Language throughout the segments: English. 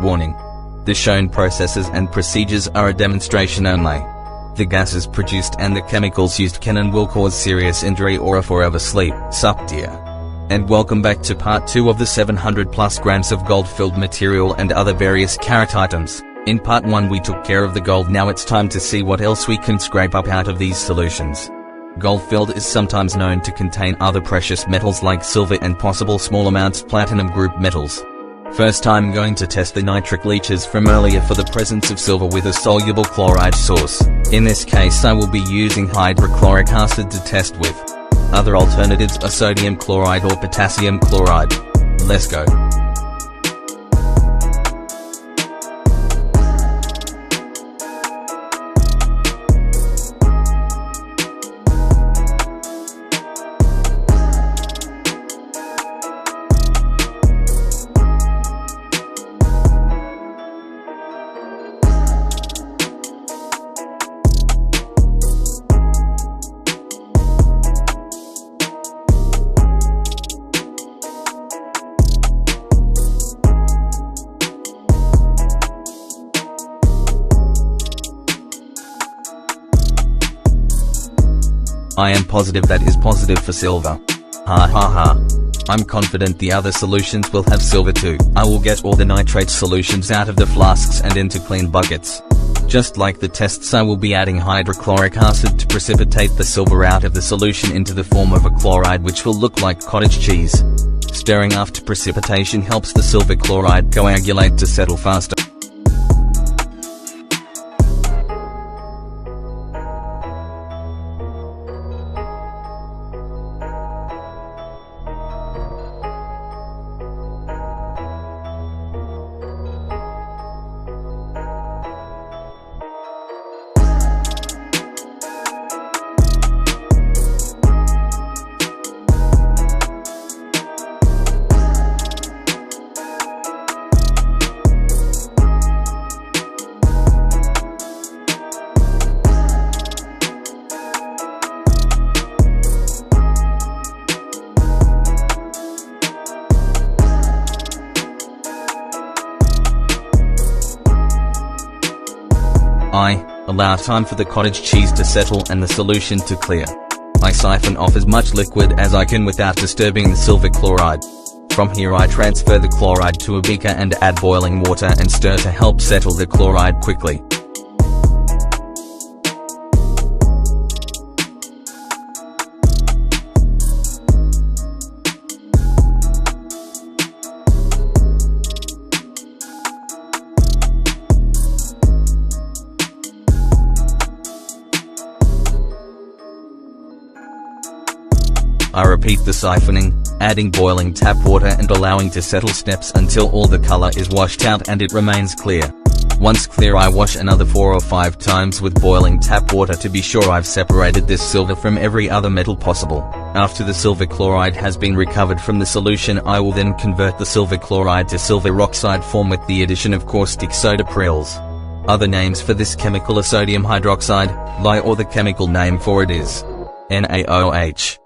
warning. The shown processes and procedures are a demonstration only. The gases produced and the chemicals used can and will cause serious injury or a forever sleep suck dear. And welcome back to part 2 of the 700 plus grams of gold-filled material and other various carat items. In part 1 we took care of the gold, now it's time to see what else we can scrape up out of these solutions. Gold-filled is sometimes known to contain other precious metals like silver and possible small amounts platinum group metals. First I'm going to test the nitric leaches from earlier for the presence of silver with a soluble chloride source. In this case I will be using hydrochloric acid to test with. Other alternatives are sodium chloride or potassium chloride. Let's go. I am positive that is positive for silver. Ha ha ha. I'm confident the other solutions will have silver too. I will get all the nitrate solutions out of the flasks and into clean buckets. Just like the tests, I will be adding hydrochloric acid to precipitate the silver out of the solution into the form of a chloride which will look like cottage cheese. Stirring after precipitation helps the silver chloride coagulate to settle faster. I allow time for the cottage cheese to settle and the solution to clear. I siphon off as much liquid as I can without disturbing the silver chloride. From here I transfer the chloride to a beaker and add boiling water and stir to help settle the chloride quickly. I repeat the siphoning, adding boiling tap water and allowing to settle steps until all the color is washed out and it remains clear. Once clear I wash another 4 or 5 times with boiling tap water to be sure I've separated this silver from every other metal possible. After the silver chloride has been recovered from the solution I will then convert the silver chloride to silver oxide form with the addition of caustic soda prils. Other names for this chemical are sodium hydroxide, Li, or the chemical name for it is NaOH.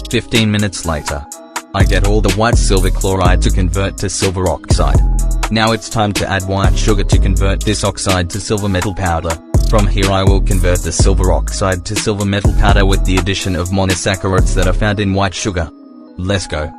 15 minutes later, I get all the white silver chloride to convert to silver oxide. Now it's time to add white sugar to convert this oxide to silver metal powder. From here I will convert the silver oxide to silver metal powder with the addition of monosaccharides that are found in white sugar. Let's go.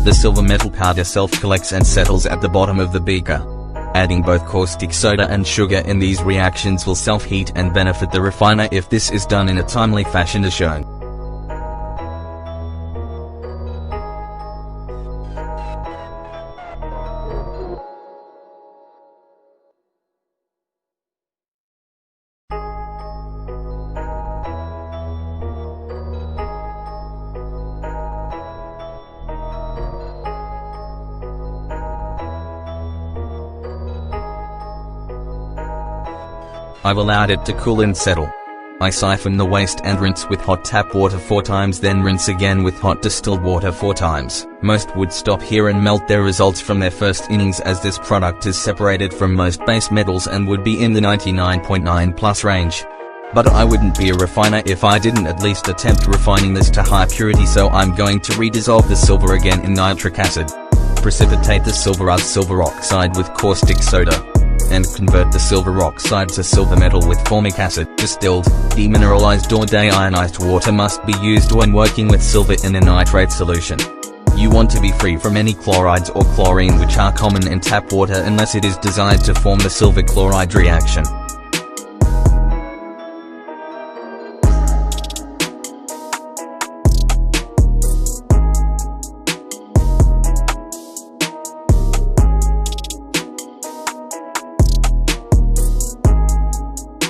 The silver metal powder self-collects and settles at the bottom of the beaker. Adding both caustic soda and sugar in these reactions will self-heat and benefit the refiner if this is done in a timely fashion as shown. I've allowed it to cool and settle. I siphon the waste and rinse with hot tap water 4 times, then rinse again with hot distilled water 4 times. Most would stop here and melt their results from their first innings, as this product is separated from most base metals and would be in the 99.9 plus range. But I wouldn't be a refiner if I didn't at least attempt refining this to high purity, so I'm going to redissolve the silver again in nitric acid. Precipitate the silver oxide with caustic soda, and convert the silver oxide to silver metal with formic acid. Distilled, demineralized or deionized water must be used when working with silver in a nitrate solution. You want to be free from any chlorides or chlorine which are common in tap water unless it is designed to form the silver chloride reaction.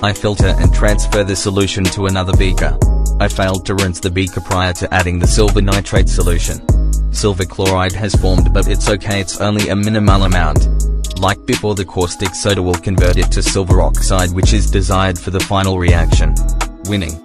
I filter and transfer the solution to another beaker. I failed to rinse the beaker prior to adding the silver nitrate solution. Silver chloride has formed, but it's okay, it's only a minimal amount. Like before, the caustic soda will convert it to silver oxide, which is desired for the final reaction. Winning.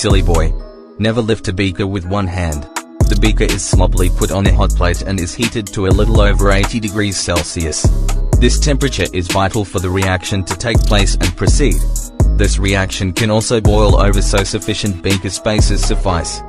Silly boy. Never lift a beaker with one hand. The beaker is sloppily put on a hot plate and is heated to a little over 80 degrees Celsius. This temperature is vital for the reaction to take place and proceed. This reaction can also boil over, so sufficient beaker spaces suffice.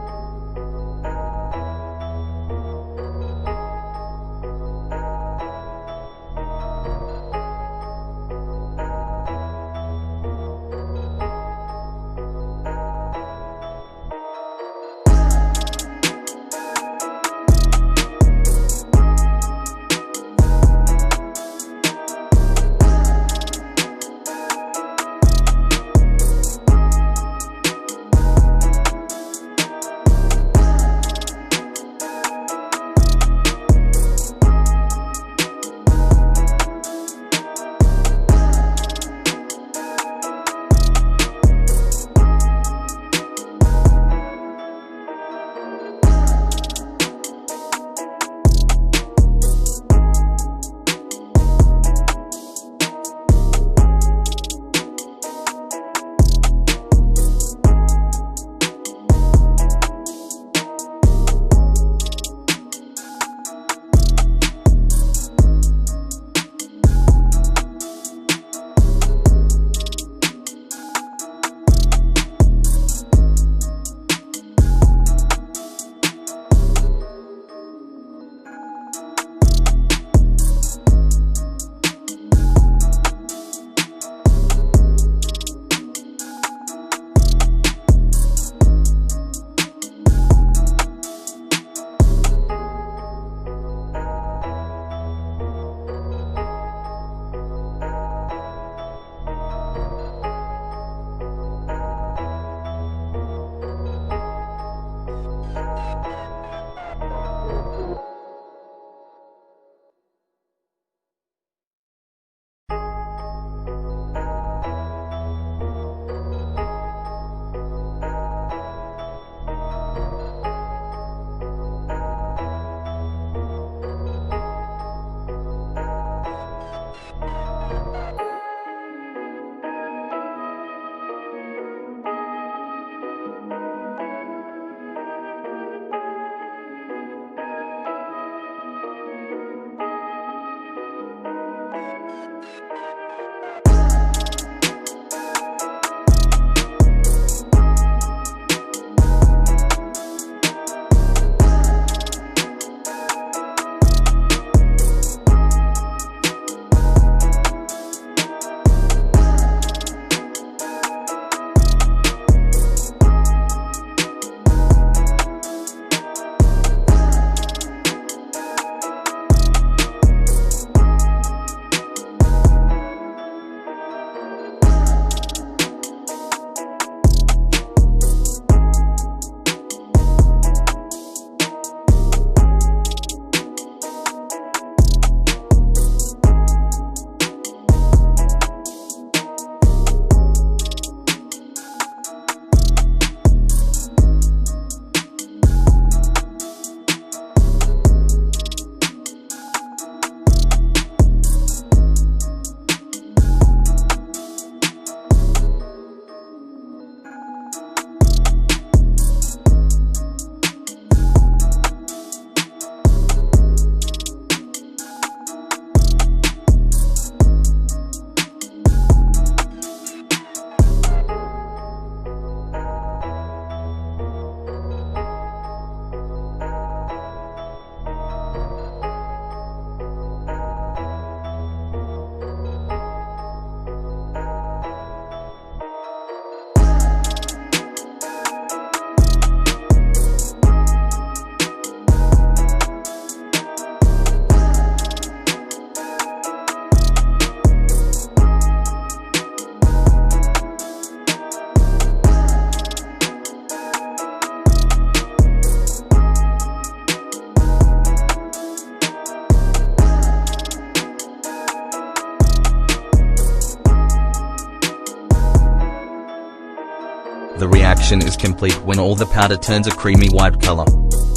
The reaction is complete when all the powder turns a creamy white color.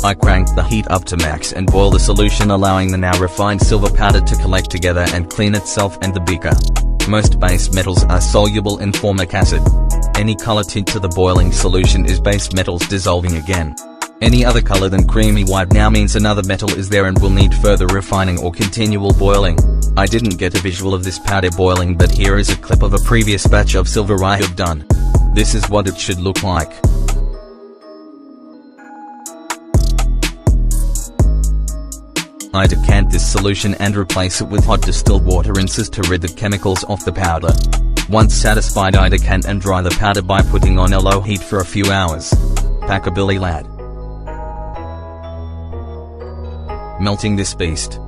I crank the heat up to max and boil the solution, allowing the now refined silver powder to collect together and clean itself and the beaker. Most base metals are soluble in formic acid. Any color tint to the boiling solution is base metals dissolving again. Any other color than creamy white now means another metal is there and will need further refining or continual boiling. I didn't get a visual of this powder boiling, but here is a clip of a previous batch of silver I have done. This is what it should look like. I decant this solution and replace it with hot distilled water rinses to rid the chemicals off the powder. Once satisfied, I decant and dry the powder by putting on a low heat for a few hours. Packabilly lad. Melting this beast.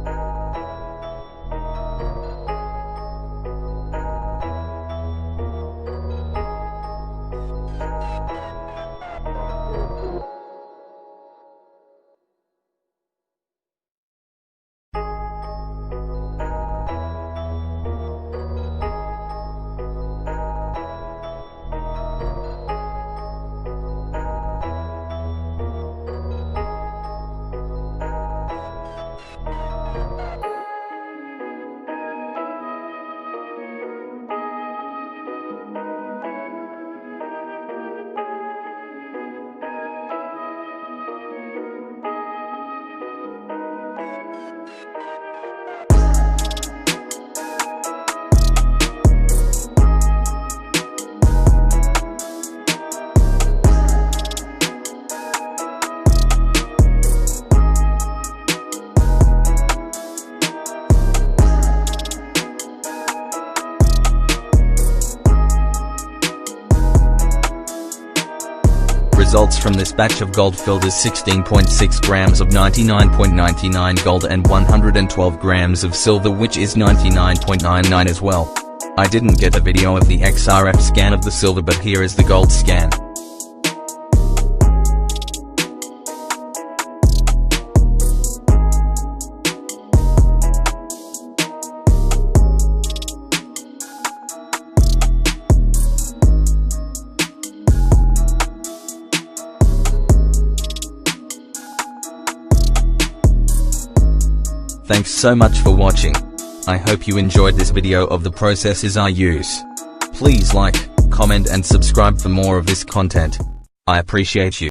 Results from this batch of gold filled is 16.6 grams of 99.99 gold and 112 grams of silver, which is 99.99 as well. I didn't get a video of the XRF scan of the silver, but here is the gold scan. Thanks so much for watching. I hope you enjoyed this video of the processes I use. Please like, comment and subscribe for more of this content. I appreciate you.